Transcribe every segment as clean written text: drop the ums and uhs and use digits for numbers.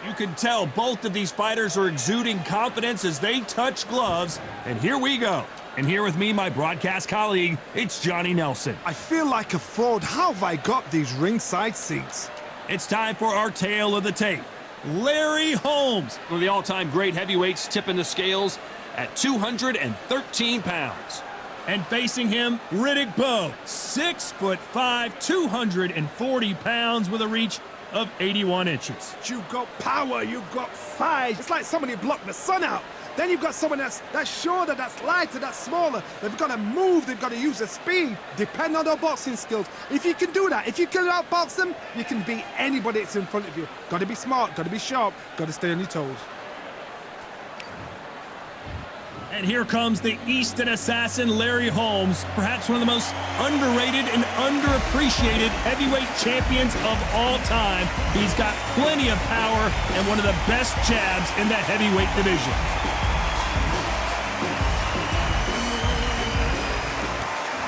You can tell both of these fighters are exuding confidence as they touch gloves. And here we go. And here with me, my broadcast colleague, it's Johnny Nelson. I feel like a fraud. How have I got these ringside seats? It's time for our tale of the tape. Larry Holmes, one of the all-time great heavyweights, tipping the scales at 213 pounds. And facing him, Riddick Bowe, 6'5", 240 pounds with a reach of 81 inches. You've got power, you've got size. It's like somebody blocked the sun out. Then you've got someone that's shorter, that's lighter, that's smaller. They've got to move, they've got to use their speed. Depend on their boxing skills. If you can do that, if you can outbox them, you can beat anybody that's in front of you. Got to be smart, got to be sharp, got to stay on your toes. And here comes the Easton assassin, Larry Holmes, perhaps one of the most underrated and underappreciated heavyweight champions of all time. He's got plenty of power and one of the best jabs in the heavyweight division.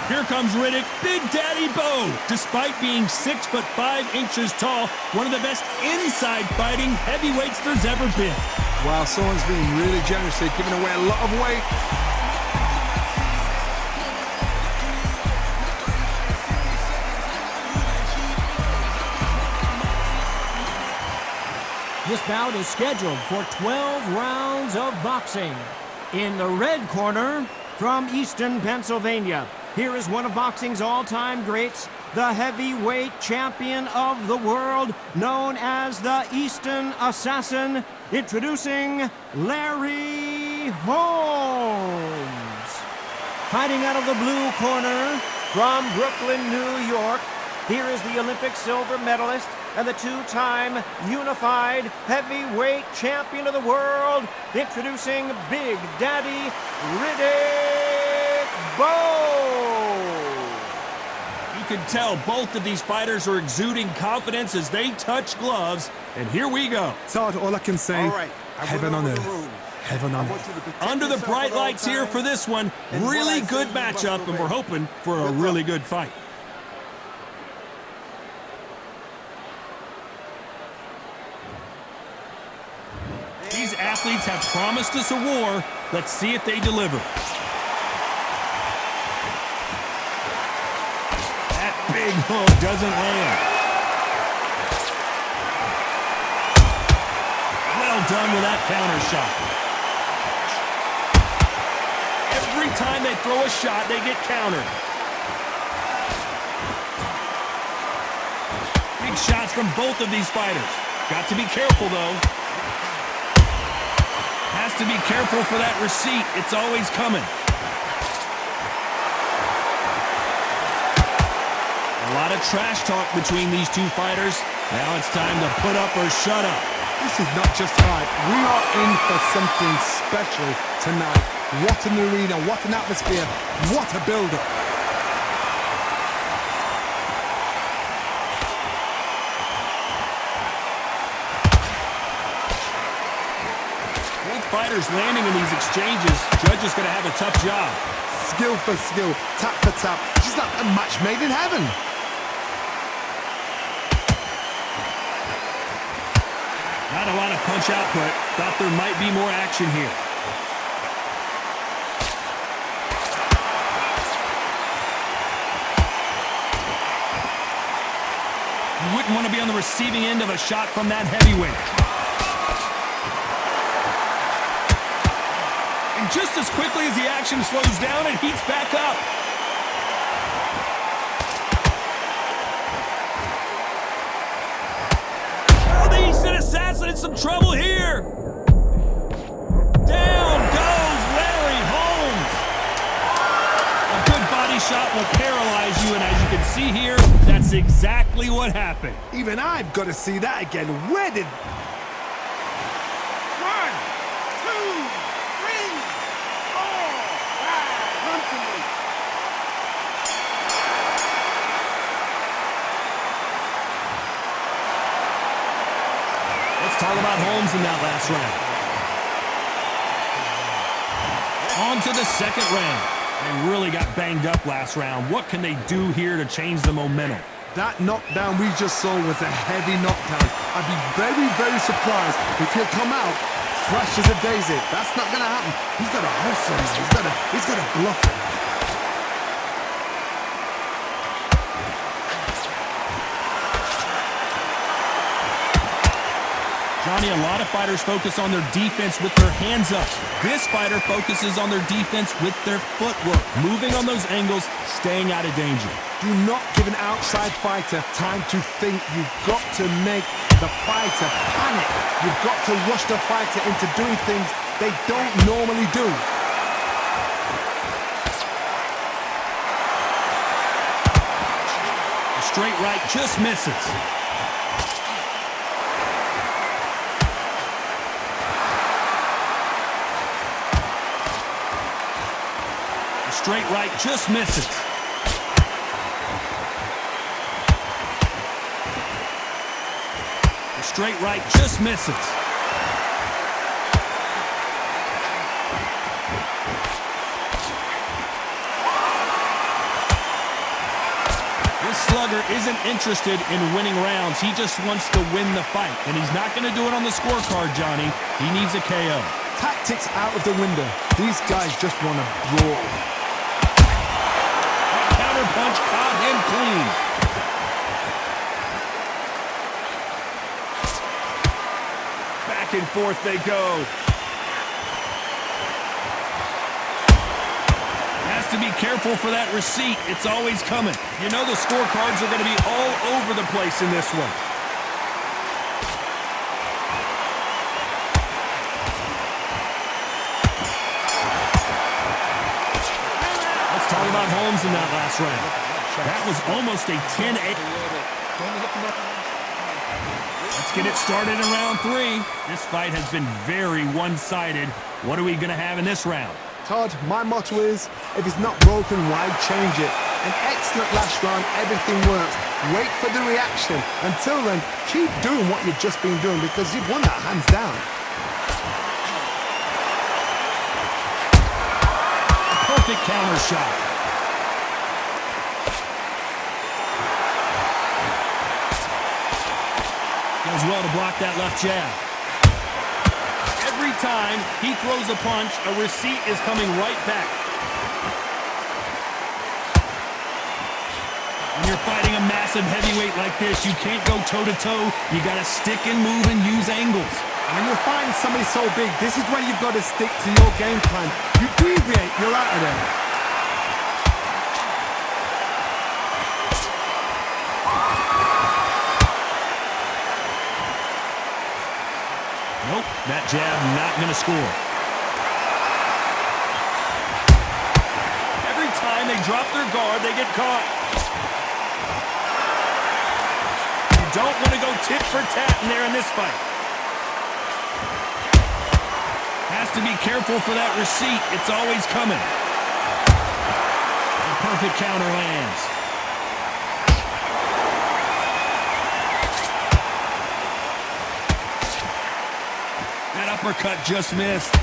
Here comes Riddick, Big Daddy Bowe. Despite being 6'5" tall, one of the best inside fighting heavyweights there's ever been. Wow, someone's being really generous here, giving away a lot of weight. This bout is scheduled for 12 rounds of boxing. In the red corner, from Easton, Pennsylvania, here is one of boxing's all-time greats, the heavyweight champion of the world, known as the Easton Assassin, introducing Larry Holmes. Fighting out of the blue corner, from Brooklyn, New York, here is the Olympic silver medalist and the two-time unified heavyweight champion of the world, introducing Big Daddy Riddick Bowe. You can tell both of these fighters are exuding confidence as they touch gloves. And here we go. Todd, all I can say, heaven on earth. Heaven on earth. Under the bright lights here for this one. Really good matchup, and we're hoping for a really good fight. These athletes have promised us a war. Let's see if they deliver. That big hook doesn't land. Well done with that counter shot. Every time they throw a shot, they get countered. Big shots from both of these fighters. Got to be careful, though. Has to be careful for that receipt. It's always coming. A lot of trash talk between these two fighters. Now it's time to put up or shut up. This is not just hype. We are in for something special tonight. What an arena, what an atmosphere, what a build-up. Fighters landing in these exchanges. Judge is going to have a tough job. Skill for skill, tap for tap. Just like a match made in heaven. Not a lot of punch output. Thought there might be more action here. You wouldn't want to be on the receiving end of a shot from that heavyweight. Just as quickly as the action slows down, it heats back up. Oh, the Easton Assassin in some trouble here. Down goes Larry Holmes. A good body shot will paralyze you, and as you can see here, that's exactly what happened. Even I've got to see that again. Where did... Talk about Holmes in that last round. On to the second round. They really got banged up last round. What can they do here to change the momentum? That knockdown we just saw was a heavy knockdown. I'd be very, very surprised if he'll come out fresh as a daisy. That's not going to happen. He's got to hustle. He's got to bluff it. Johnny, a lot of fighters focus on their defense with their hands up. This fighter focuses on their defense with their footwork, moving on those angles, staying out of danger. Do not give an outside fighter time to think. You've got to make the fighter panic. You've got to rush the fighter into doing things they don't normally do. A straight right just misses. Straight right just misses. The straight right just misses. This slugger isn't interested in winning rounds. He just wants to win the fight. And he's not going to do it on the scorecard, Johnny. He needs a KO. Tactics out of the window. These guys just want to brawl. Punch caught him clean. Back and forth they go. Has to be careful for that receipt. It's always coming. You know the scorecards are going to be all over the place in this one. Talk about Holmes in that last round. That was almost a 10-8. Let's get it started in round 3. This fight has been very one-sided. What are we going to have in this round? Todd, my motto is, if it's not broken, why change it? An excellent last round, everything works. Wait for the reaction. Until then, keep doing what you've just been doing because you've won that hands down. Perfect counter shot. Does well to block that left jab. Every time he throws a punch, a receipt is coming right back. When you're fighting a massive heavyweight like this, you can't go toe-to-toe. You got to stick and move and use angles. When you're fighting somebody so big, this is where you've got to stick to your game plan. You deviate, you're out of there. Nope, that jab not going to score. Every time they drop their guard, they get caught. You don't want to go tit for tat in there in this fight. Has to be careful for that receipt. It's always coming. The perfect counter lands. That uppercut just missed.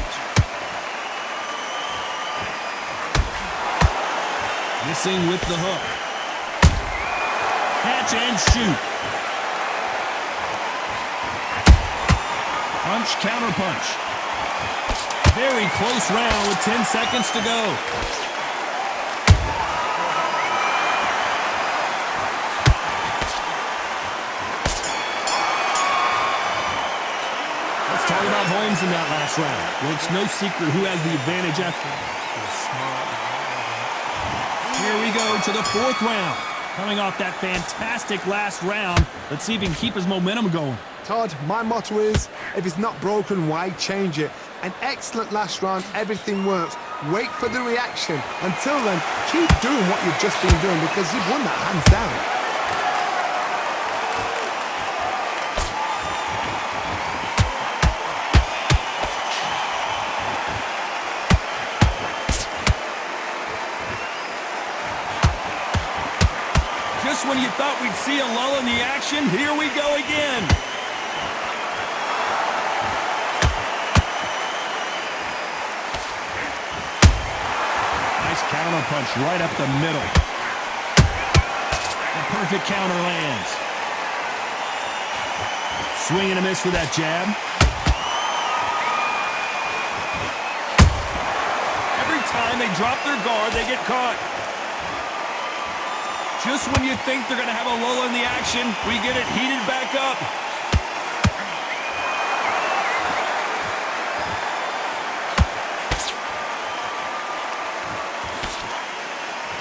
Missing with the hook. Catch and shoot. Punch, counter punch. Very close round with 10 seconds to go. Let's talk about Holmes in that last round. Well, it's no secret who has the advantage after. Here we go to the 4th round. Coming off that fantastic last round, let's see if he can keep his momentum going. Todd, my motto is, if it's not broken, why change it? An excellent last round, everything works. Wait for the reaction. Until then, keep doing what you've just been doing because you've won that hands down. Just when you thought we'd see a lull in the action, here we go again. Nice counter punch right up the middle. The perfect counter lands. Swing and a miss for that jab. Every time they drop their guard, they get caught. Just when you think they're going to have a lull in the action, we get it heated back up.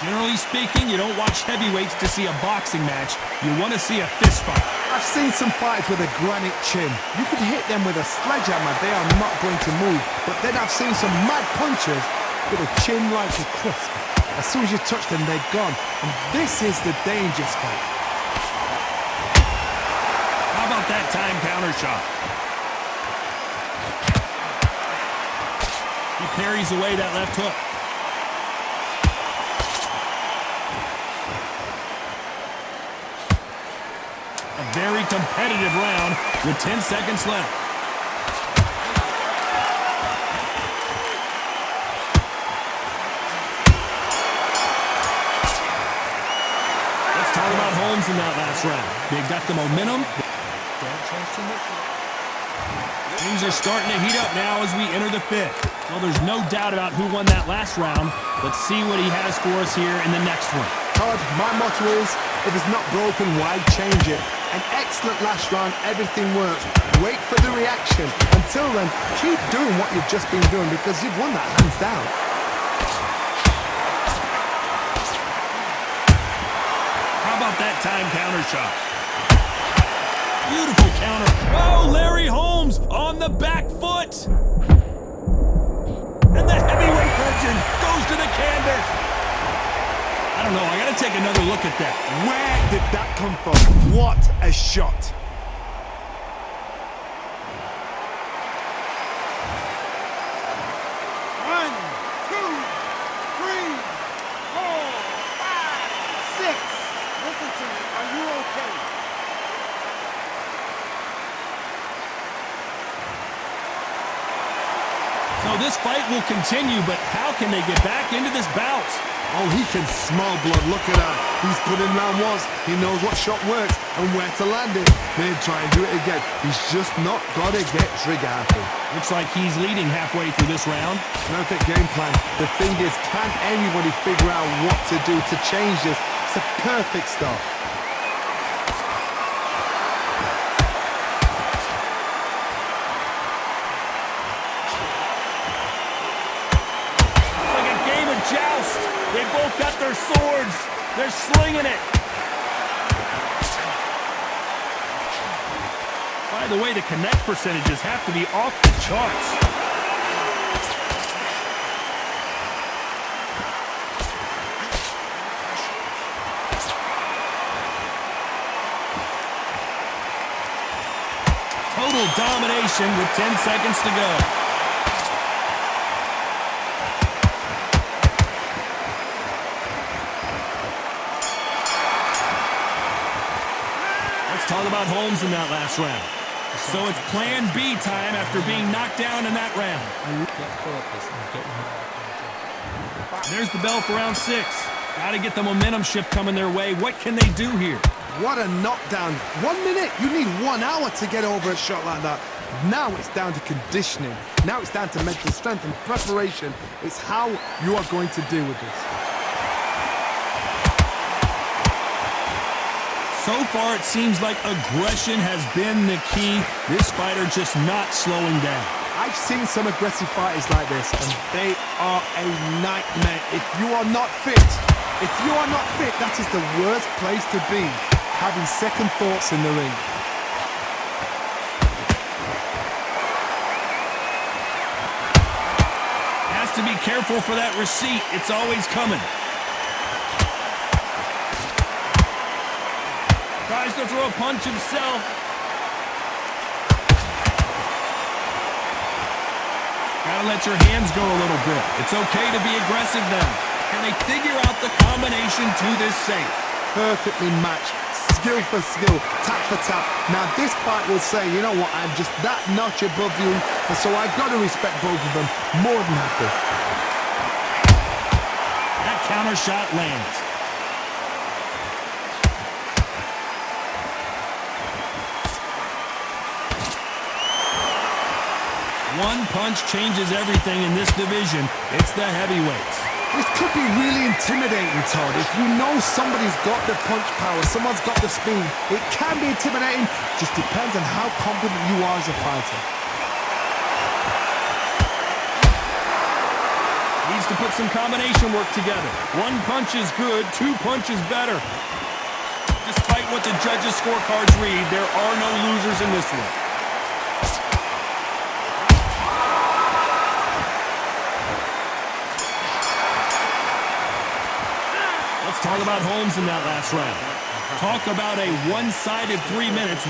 Generally speaking, you don't watch heavyweights to see a boxing match. You want to see a fist fight. I've seen some fights with a granite chin. You could hit them with a sledgehammer, they are not going to move. But then I've seen some mad punchers with a chin like a crisp. As soon as you touch them, they're gone. And this is the danger spot. How about that time counter shot? He parries away that left hook. A very competitive round with 10 seconds left. Talk about Holmes in that last round. They got the momentum. Things are starting to heat up now as we enter the fifth. Well, there's no doubt about who won that last round. Let's see what he has for us here in the next one. Todd, my motto is, if it's not broken, why change it? An excellent last round, everything worked. Wait for the reaction. Until then, keep doing what you've just been doing because you've won that hands down. That time counter shot. Beautiful counter. Oh, Larry Holmes on the back foot. And the heavyweight legend goes to the canvas. I don't know. I got to take another look at that. Where did that come from? What a shot. So this fight will continue, but how can they get back into this bout? Oh, he can smell blood. Look at that. He's put in round once. He knows what shot works and where to land it. Then try and do it again. He's just not got to get trigger happy. Looks like he's leading halfway through this round. Perfect game plan. The thing is, can anybody figure out what to do to change this? It's a perfect start. Joust. They both got their swords. They're slinging it. By the way, the connect percentages have to be off the charts. Total domination with 10 seconds to go. Talk about Holmes in that last round. So it's plan B time after being knocked down in that round. There's the bell for round 6. Got to get the momentum shift coming their way. What can they do here? What a knockdown. 1 minute. You need 1 hour to get over a shot like that. Now it's down to conditioning. Now it's down to mental strength and preparation. It's how you are going to deal with this. So far, it seems like aggression has been the key. This fighter just not slowing down. I've seen some aggressive fighters like this, and they are a nightmare. If you are not fit, that is the worst place to be, having second thoughts in the ring. Has to be careful for that receipt. It's always coming. Tries to throw a punch himself. Gotta let your hands go a little bit. It's okay to be aggressive now. Can they figure out the combination to this safe? Perfectly matched. Skill for skill, tap for tap. Now this fight will say, you know what, I'm just that notch above you, and so I've got to respect both of them. More than happy. That counter shot lands. One punch changes everything in this division. It's the heavyweights. This could be really intimidating, Todd. If you know somebody's got the punch power, someone's got the speed, it can be intimidating. Just depends on how confident you are as a fighter. Needs to put some combination work together. One punch is good, two punches better. Despite what the judges' scorecards read, there are no losers in this one. Let's talk about Holmes in that last round. Talk about a one-sided 3 minutes.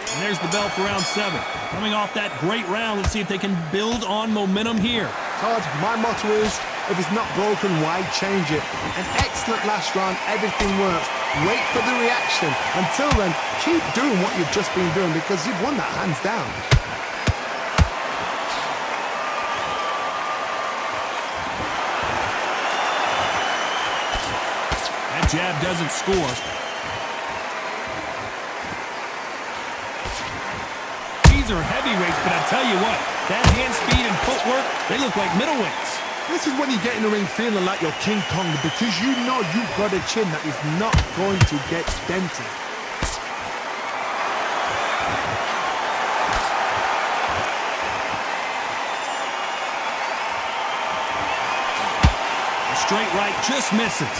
And there's the bell for round 7. Coming off that great round, let's see if they can build on momentum here. Todd, my motto is, if it's not broken, why change it? An excellent last round, everything works. Wait for the reaction. Until then, keep doing what you've just been doing because you've won that hands down. That jab doesn't score. These are heavyweights, but I tell you what, that hand speed and footwork, they look like middleweights. This is when you get in the ring feeling like you're King Kong because you know you've got a chin that is not going to get dented. A straight right just misses.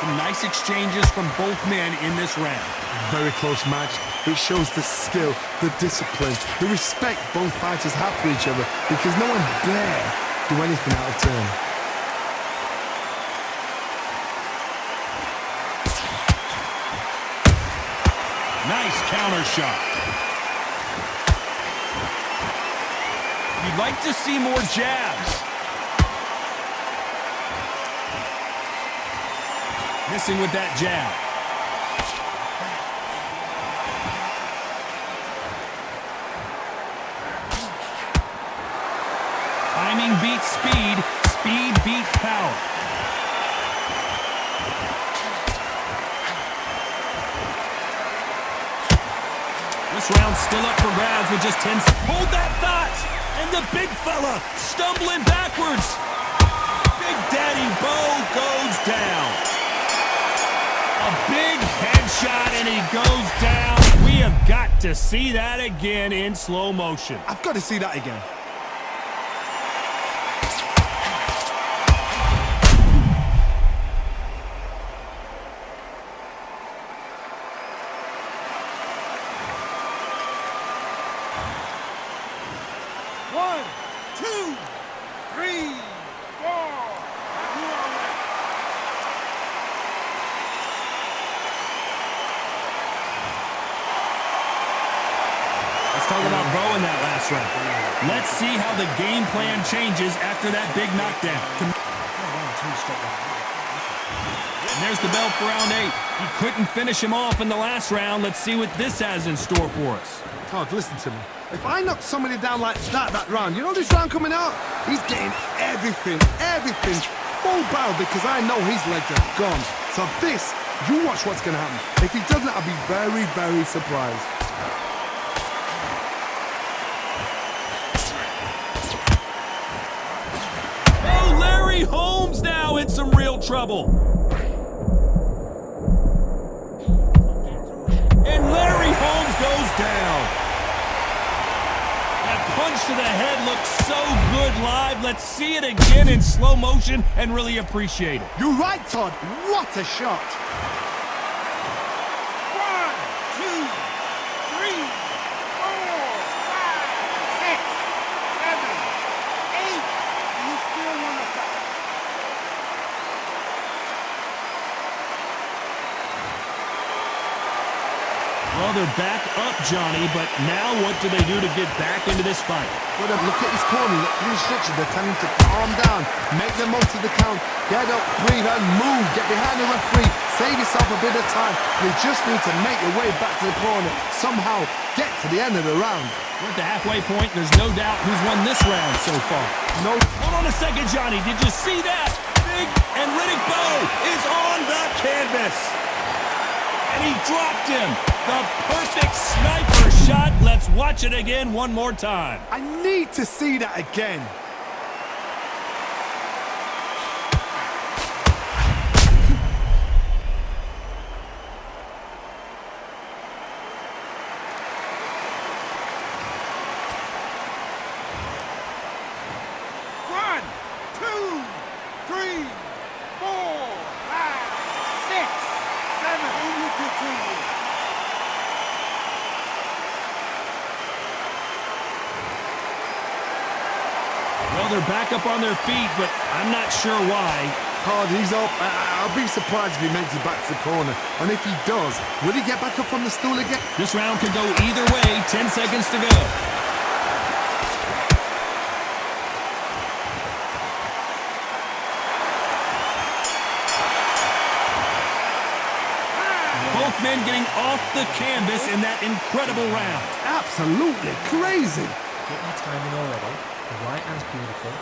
Some nice exchanges from both men in this round. Very close match. It shows the skill, the discipline, the respect both fighters have for each other because no one dare do anything out of turn. Nice counter shot. You'd like to see more jabs. Missing with that jab. Timing beats speed. Speed beats power. This round's still up for grabs with just 10 seconds. Hold that thought! And the big fella stumbling backwards. Big Daddy Bo goes down. A big headshot and he goes down. We have got to see that again in slow motion. I've got to see that again. One, two, three, four. Let's talk about Bo in that last round. Let's see how the game plan changes after that big knockdown. And there's the bell for round 8. He couldn't finish him off in the last round. Let's see what this has in store for us. Todd, listen to me. If I knock somebody down like that round, you know this round coming out? He's getting everything, full barrel because I know his legs are gone. So this, you watch what's going to happen. If he doesn't, I'll be very, very surprised. Oh, Larry Holmes now in some real trouble. And Larry Holmes goes down. That punch to the head looks so good live. Let's see it again in slow motion and really appreciate it. You're right, Todd. What a shot. 1, 2, 3, 4, 5, 6, 7, 8. You still want to fight. Well, they're back up, Johnny, but now what do they do to get back into this fight? Well, look at his corner. Look at the instructions. They're telling him to calm down, make the most of the count, get up, breathe, and move. Get behind the referee. Save yourself a bit of time. You just need to make your way back to the corner. Somehow get to the end of the round. We're at the halfway point. There's no doubt who's won this round so far. No. Hold on a second, Johnny. Did you see that? Big and Riddick Bowe is on the canvas. And he dropped him. The perfect sniper shot. Let's watch it again one more time. I need to see that again. One, two, three, four, five, six, seven. Only continue. Well, they're back up on their feet, but I'm not sure why. Hard, he's up. I'll be surprised if he makes it back to the corner. And if he does, will he get back up from the stool again? This round could go either way. 10 seconds to go. Both men getting off the canvas in that incredible round. Absolutely crazy. Get your timing already. The right hand's beautiful.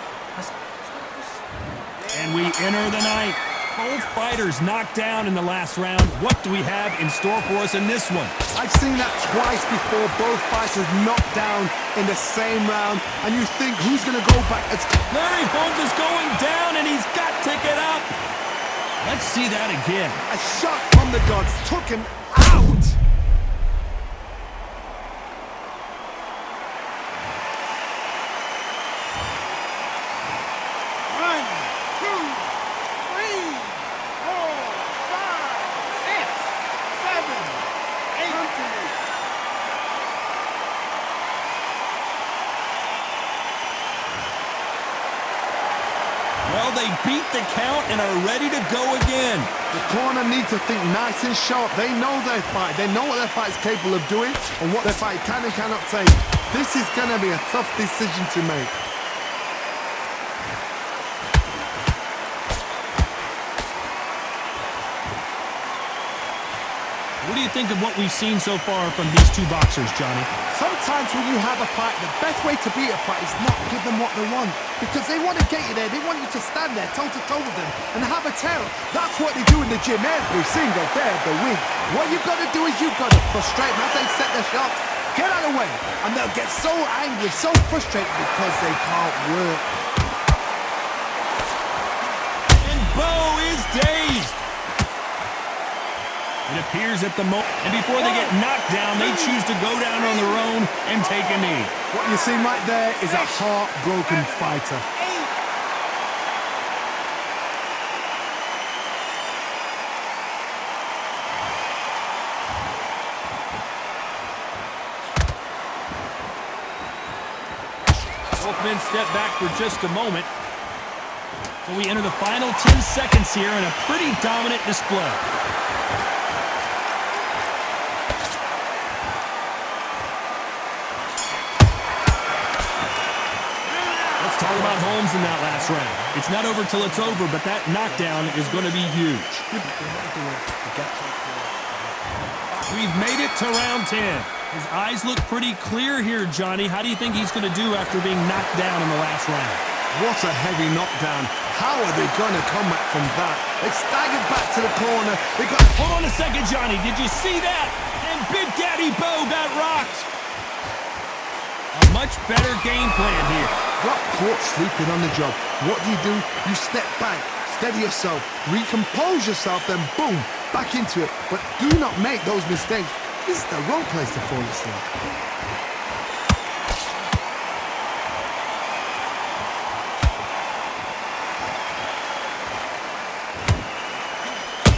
And we enter the ninth. Both fighters knocked down in the last round. What do we have in store for us in this one? I've seen that twice before, both fighters knocked down in the same round, and you think, who's going to go back? Larry Holmes is going down, and he's got to get up. Let's see that again. A shot from the gods took him out. One, two, three, four, five, six, seven, eight. Continue. Well, they beat the count and are ready to go again. The corner need to think nice and sharp. They know their fight. They know what their fight's capable of doing and what their fight can and cannot take. This is going to be a tough decision to make. What do you think of what we've seen so far from these two boxers, Johnny? Sometimes when you have a fight, the best way to beat a fight is not give them what they want. Because they want to get you there. They want you to stand there toe-to-toe with them and have a tail. That's what they do in the gym every single day of the week. What you've got to do is you've got to frustrate them as they set their shots. Get out of the way. And they'll get so angry, so frustrated because they can't work. And Bo is dazed. It appears at the moment, and before they get knocked down, they choose to go down on their own and take a knee. What you see right there is a heartbroken fighter. Both men step back for just a moment. So we enter the final 10 seconds here in a pretty dominant display. Talk about Holmes in that last round. It's not over till it's over, but that knockdown is going to be huge. We've made it to round 10. His eyes look pretty clear here, Johnny. How do you think he's going to do after being knocked down in the last round? What a heavy knockdown. How are they going to come back from that? They staggered back to the corner. They got... Hold on a second, Johnny. Did you see that? And Big Daddy Bo got rocked. A much better game plan here. Got caught sleeping on the job. What do? You step back, steady yourself, recompose yourself, then boom, back into it. But do not make those mistakes. This is the wrong place to fall asleep.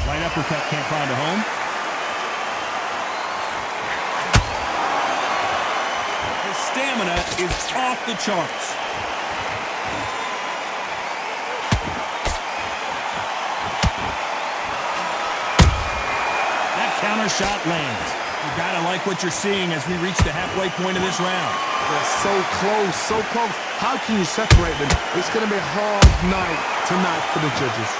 Right uppercut can't find a home. His stamina is off the charts. Counter shot lands. You gotta like what you're seeing as we reach the halfway point of this round. They're so close, so close. How can you separate them? It's going to be a hard night tonight for the judges.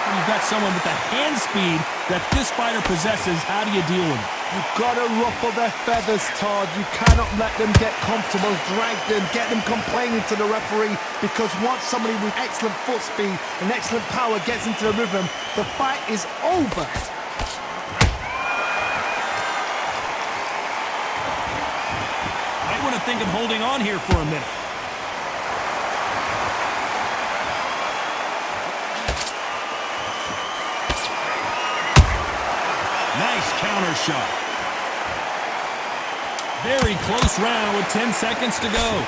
When you've got someone with the hand speed that this fighter possesses, how do you deal with it? You've got to ruffle their feathers, Todd. You cannot let them get comfortable, drag them, get them complaining to the referee, because once somebody with excellent foot speed and excellent power gets into the rhythm, the fight is over. Might want to think of holding on here for a minute. Nice counter shot. Very close round with 10 seconds to go.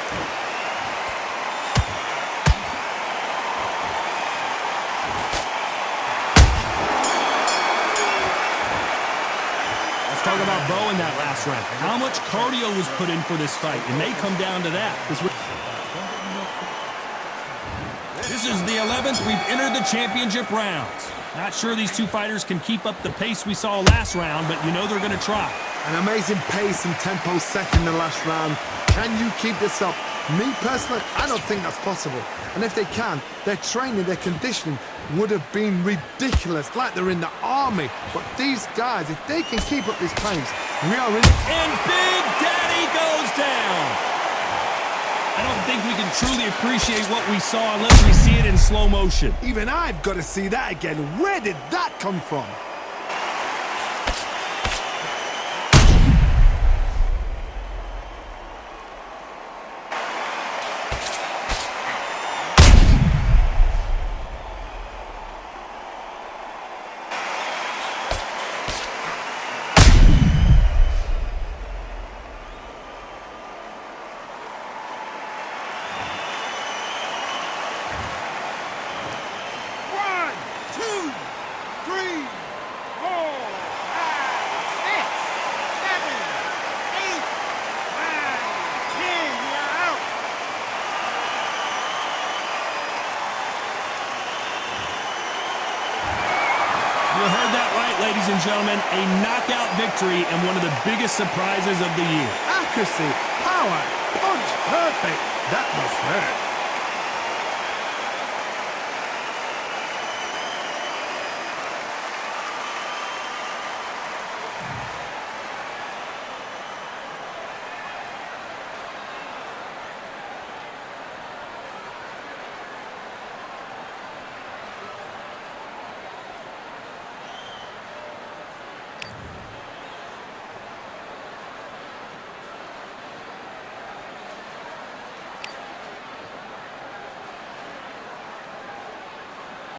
Let's talk about Bo in that last round. How much cardio was put in for this fight? It may come down to that. This is the 11th. We've entered the championship rounds. Not sure these two fighters can keep up the pace we saw last round, but you know they're going to try. An amazing pace and tempo set in the last round. Can you keep this up? Me personally, I don't think that's possible. And if they can, their training, their conditioning would have been ridiculous, like they're in the army. But these guys, if they can keep up this pace, we are in. And Big Daddy goes down. I don't think we can truly appreciate what we saw unless we see it in slow motion. Even I've got to see that again. Where did that come from? You heard that right, ladies and gentlemen. A knockout victory and one of the biggest surprises of the year. Accuracy, power, punch, perfect. That must hurt.